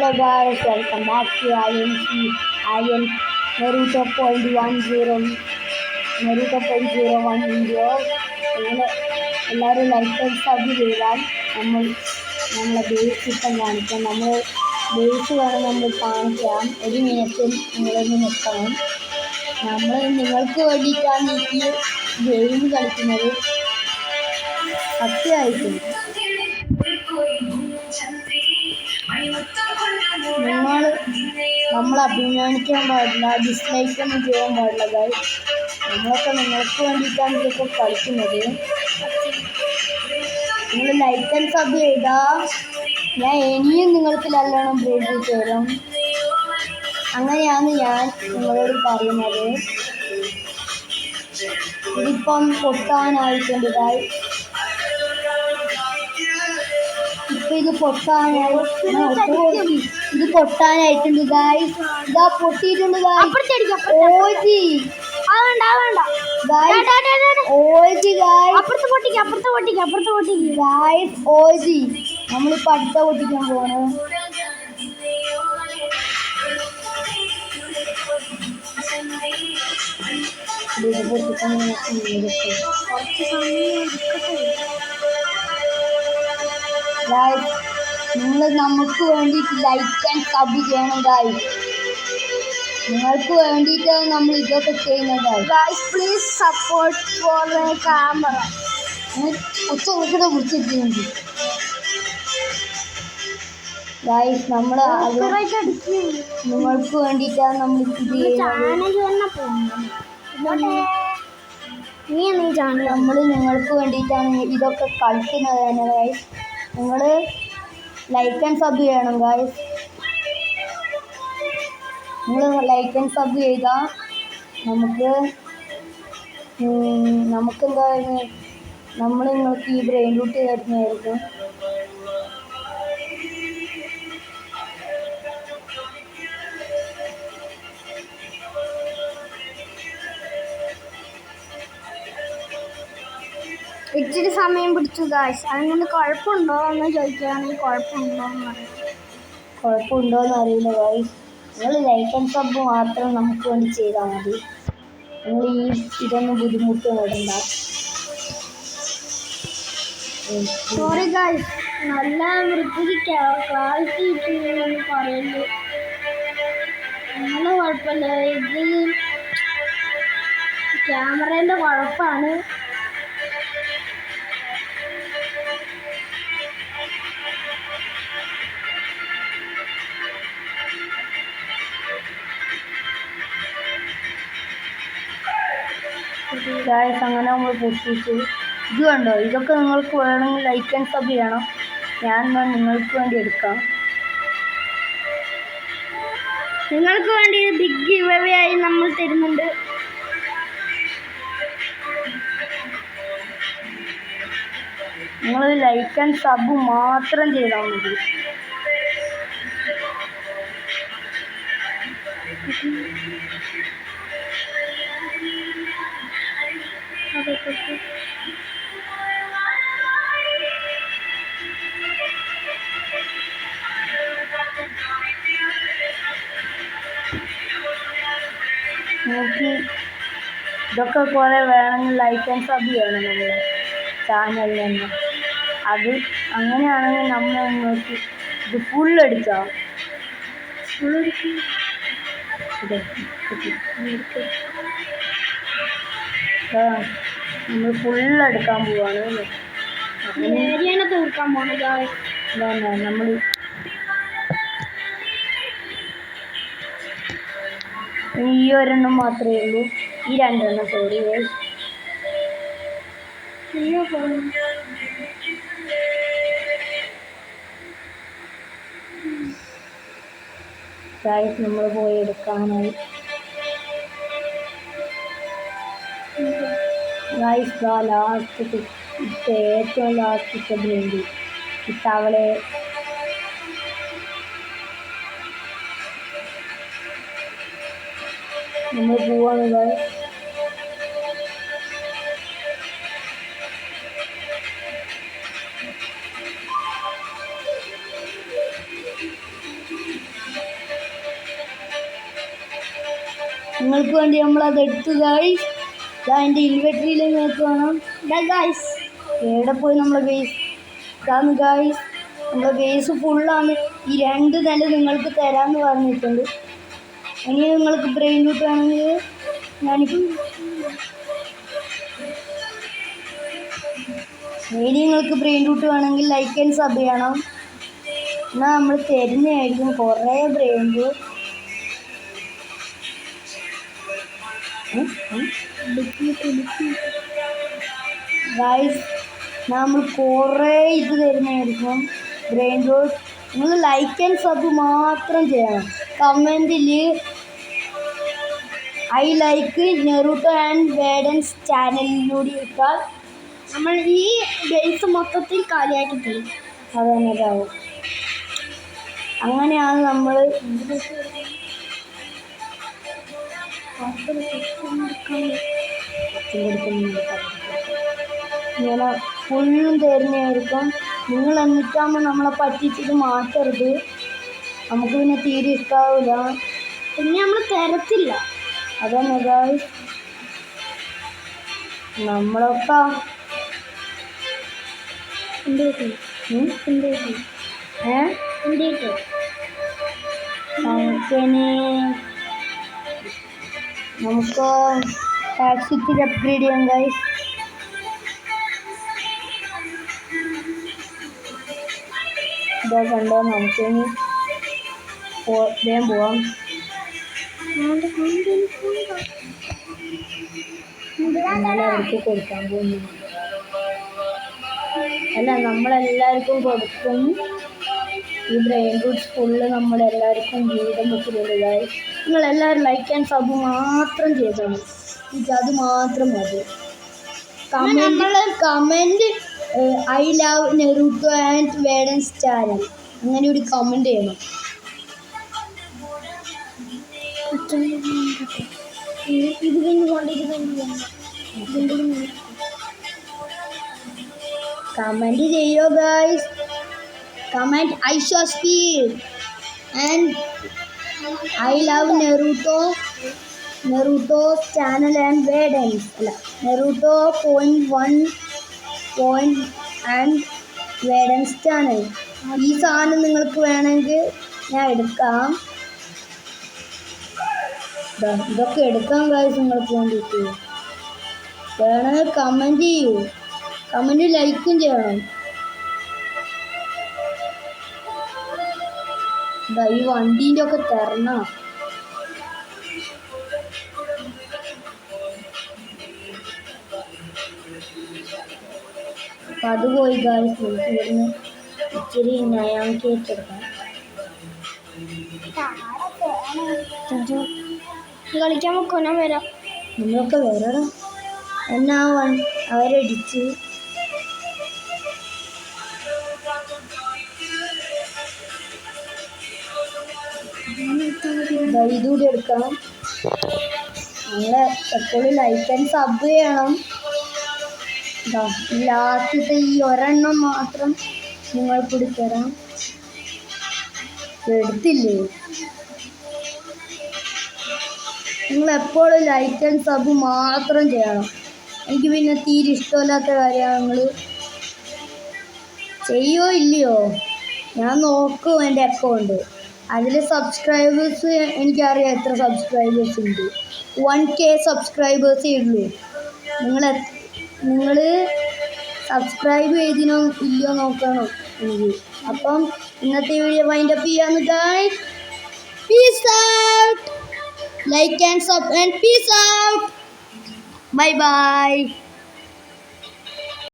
Hello guys, welcome back to IN Naruto.01 video. അങ്ങനെ എല്ലാവരും like and sub ചെയ്താൽ നമ്മളെ ബേസ് ഇപ്പം കാണിക്കാം. ബേസ് വേണം നമ്മൾ കാണിക്കാം. ഒരു മിനിറ്റിൽ നിങ്ങളൊന്ന് നിൽക്കണം. നിങ്ങൾക്ക് വേണ്ടിയിട്ടാണ് ഈ ഗെയിം കളിക്കുന്നത്. സത്യമായിട്ടും നമ്മൾ അഭിമാനിക്കാൻ പാടില്ല, ഡിസ്ലൈക്ക് ഒന്നും ചെയ്യാൻ പാടില്ല ഗൈസ്. നമ്മളൊക്കെ നിങ്ങൾക്ക് വേണ്ടിയിട്ടാണ് ഇതൊക്കെ കളിക്കുന്നത്. നിങ്ങൾ ലൈക്ക് ആൻഡ് സബ് ചെയ്താൽ ഞാൻ ഇനിയും നിങ്ങൾക്ക് നല്ലോണം ബ്രേക്ക് തരും. അങ്ങനെയാണ് ഞാൻ നിങ്ങളോട് പറയുന്നത്. ഇതിപ്പം പൊട്ടാനായിട്ടുണ്ട് ഗൈസ്. ഇത് പൊട്ടാനായിട്ടുണ്ട് ഗൈസ്. ഇതാ പൊട്ടിയിട്ടുണ്ട് ഗൈസ്. നമ്മളിപ്പോ അടുത്ത പൊട്ടിക്കാൻ പോവാണ്. നിങ്ങൾ നമുക്ക് വേണ്ടിയിട്ട് ലൈക്ക് ആൻഡ് സബ് ചെയ്യണം ഗൈസ്. നിങ്ങൾക്ക് വേണ്ടിയിട്ടാണ് നമ്മൾ ഇതൊക്കെ ചെയ്യുന്നത് guys. Please support for the camera. ഉച്ചയുടെ കുറിച്ചിട്ടുണ്ട് ഗൈസ്. നമ്മൾ നിങ്ങൾക്ക് വേണ്ടിയിട്ടാണ് നമ്മൾ ഇത് ചെയ്യുന്നത്. നമ്മൾ നിങ്ങൾക്ക് വേണ്ടിയിട്ടാണ് ഇതൊക്കെ കളിക്കുന്നത് തന്നെ ഗൈസ്. നിങ്ങൾ ലൈക്ക് ആൻഡ് സബ് ചെയ്യണം ഗൈസ്. നിങ്ങൾ ലൈക്ക് ആൻഡ് സബ് ചെയ്താൽ നമുക്കെന്താ നമ്മൾ നിങ്ങൾക്ക് ഈ ബ്രെയിൻ റൂട്ട് തരുന്നതായിരിക്കും. ഇച്ചിരി സമയം പിടിച്ചു ഗൈസ്. അങ്ങനെ കുഴപ്പമുണ്ടോ എന്ന് ചോദിക്കുകയാണെങ്കിൽ കുഴപ്പമുണ്ടോയെന്ന് അറിയില്ല ഗൈസ്. നിങ്ങൾ ലൈക്ക് ആൻഡ് സബ് മാത്രം നമുക്ക് വേണ്ടി ചെയ്താൽ മതി. നിങ്ങൾ ഇതൊന്നും ബുദ്ധിമുട്ട് നേടണ്ട. സോറി ഗൈസ്, നല്ല വൃത്തിക്ക് ക്ലാരിറ്റി കിട്ടുമെന്ന് പറയുന്നു. അങ്ങനെ കുഴപ്പമില്ല, ഇത് ക്യാമറേൻ്റെ കുഴപ്പമാണ്. ഗൈസ് അങ്ങനെ നമ്മൾ പൊട്ടിച്ചു. ഇത് കണ്ടോ, ഇതൊക്കെ നിങ്ങൾക്ക് വേണമെങ്കിൽ ലൈക്ക് ആൻഡ് സബ് ചെയ്യണം. ഞാൻ നിങ്ങൾക്ക് വേണ്ടി എടുക്കാം. നിങ്ങൾക്ക് വേണ്ടി ബിഗ് ഗിവ് അവേ ആയി നമ്മൾ തരുന്നുണ്ട്. നിങ്ങൾ ലൈക്ക് ആൻഡ് സബ് മാത്രം ചെയ്താൽ മതി. നോക്കി ഇതൊക്കെ കുറേ വേണമെങ്കിൽ ലൈക്ക് ആൻഡ് സബ് ചെയ്യണം നമ്മൾ ചാനലിൽ നിന്ന്. അത് അങ്ങനെയാണെങ്കിൽ നമ്മൾ നോക്കി ഇത് ഫുള്ളടിച്ചോ. നമ്മൾ ഫുള്ളെടുക്കാൻ പോവാണ്. തീർക്കാൻ പോകണം. നമ്മൾ ഈ ഒരെണ്ണം മാത്രമേ ഉള്ളൂ. ഈ രണ്ടെണ്ണം സോറി ഗൈസ്. നമ്മൾ പോയി എടുക്കാനായി ഗൈസ്. ഏറ്റവും ലാസ്റ്റത്തെ ബ്ലേഡ് ഇത്തവളെ നമ്മൾ പോവാണ് ഗൈസ്. നിങ്ങൾക്ക് വേണ്ടി നമ്മളത് എടുത്തു ഗൈസ്. അതിൻ്റെ ഇൻവെർട്ടറിയിൽ നിങ്ങൾക്ക് വേണം ഗൈസ്. എവിടെ പോയി നമ്മളെ ബേസ് ഇതാണ് ഗൈസ്. നമ്മളെ ബേസ് ഫുള്ളാണ്. ഈ 2 നില നിങ്ങൾക്ക് തരാമെന്ന് പറഞ്ഞിട്ടുണ്ട്. ഇനി നിങ്ങൾക്ക് ബ്രെയിൻ റൂട്ട് വേണമെങ്കിൽ നിങ്ങൾക്ക് ബ്രെയിൻ റൂട്ട് വേണമെങ്കിൽ ലൈക്ക് ആൻഡ് സബ് ചെയ്യണം. എന്നാൽ നമ്മൾ തരുന്നതായിരിക്കും കുറേ ബ്രെയിൻ റൂട്ട്. ഗൈസ് നമ്മൾ കുറേ ഇത് തരുന്നതായിരിക്കും ബ്രെയിൻ റൂട്ട്. നിങ്ങൾ ലൈക്ക് ആൻഡ് സബ് മാത്രം ചെയ്യണം. കമൻറ്റിൽ ഐ ലൈക്ക് നെറൂട്ടോ ആൻഡ് വേഡൻസ് ചാനലിലൂടെ ഇട്ടാൽ നമ്മൾ ഈ ബേസ് മൊത്തത്തിൽ കാലിയാക്കി തരും. അതന്നെ ഇതാവും. അങ്ങനെയാണ് നമ്മൾ ഇങ്ങനെ ഫുള്ളും തരുന്നതായിരിക്കും. നിങ്ങൾ എന്നിട്ടാകുമ്പോൾ നമ്മളെ പറ്റിച്ചിട്ട് മാറ്റരുത്. നമുക്ക് പിന്നെ തീരെ ഇഷ്ടാവില്ല. പിന്നെ നമ്മൾ തരത്തില്ല. അതന്നെ ഗൈസ്. നമ്മളൊക്കെ നമുക്ക് ടാക്സി അപ്ഗ്രേഡ് ചെയ്യാം ഗൈസ്. ഇതാ കണ്ടോ, നമുക്കിനി വേഗം പോവാം. അവർക്ക് കൊടുക്കാൻ പോകുന്നു. അല്ല, നമ്മളെല്ലാവർക്കും കൊടുക്കും. ഈ ബ്രെയിൻ റൂട്ട്സ് ഫുള്ള് നമ്മളെല്ലാവർക്കും വീതം വെച്ചിട്ടുള്ളതായി. നിങ്ങളെല്ലാവരും ലൈക്ക് ആൻഡ് സബ് മാത്രം ചെയ്തോളൂ. അത് മാത്രം മതി. Comment I love Naruto and wardens channel അങ്ങനെ ഒരു കമൻറ്റ് ചെയ്യണം. ഇത് കമൻറ്റ് ചെയ്യോ guys. Comment I show speed and I love Naruto channel and wardens. അല്ല, നെറൂട്ടോ .1 ആൻഡ് വേഡൻസ് ചാനൽ. ഈ സാധനം നിങ്ങൾക്ക് വേണമെങ്കിൽ ഞാൻ എടുക്കാം. ഇതൊക്കെ എടുക്കാൻ ഗൈസ് നിങ്ങൾക്ക് വേണ്ടിയിട്ട്. വേണമെങ്കിൽ കമൻറ്റ് ചെയ്യൂ. കമൻറ്റ് ലൈക്കും ചെയ്യണം. ഈ വണ്ടീൻ്റെ ഒക്കെ തരണം. അപ്പം അത് പോയി ഗൈസ്. നമുക്ക് ഇവിടുന്ന് ഇച്ചിരി നയം കേട്ടെടുക്കാം. കളിക്കാൻ വെക്കോ? ഞാൻ വരാം. നിങ്ങളൊക്കെ വരണം. എന്നാ അവരടിച്ച് ഇതുകൂടി എടുക്കണം. നിങ്ങൾ എപ്പോഴും ലൈക്ക് ആൻഡ് സബ് ചെയ്യണം. ലാസ്റ്റത്തെ ഈ ഒരെണ്ണം മാത്രം നിങ്ങൾ പിടിച്ചേരാം. എടുത്തില്ലേ? നിങ്ങളെപ്പോഴും ലൈക്ക് ആൻഡ് സബ് മാത്രം ചെയ്യണം. എനിക്ക് പിന്നെ തീരെ ഇഷ്ടമില്ലാത്ത കാര്യമാണ്. നിങ്ങൾ ചെയ്യോ ഇല്ലയോ ഞാൻ നോക്കും. എൻ്റെ അക്കൗണ്ട് അതിൽ സബ്സ്ക്രൈബേഴ്സ് എനിക്കറിയാം എത്ര സബ്സ്ക്രൈബേഴ്സ് ഉണ്ട്. 1K സബ്സ്ക്രൈബേഴ്സേ ഉള്ളൂ. നിങ്ങൾ സബ്സ്ക്രൈബ് ചെയ്തിനോ ഇല്ലയോ നോക്കണം എനിക്ക്. അപ്പം ഇന്നത്തെ വീഡിയോ വൈൻഡപ്പ് ചെയ്യാന്ന് guys. Peace out. Like and sub and peace out. Bye bye.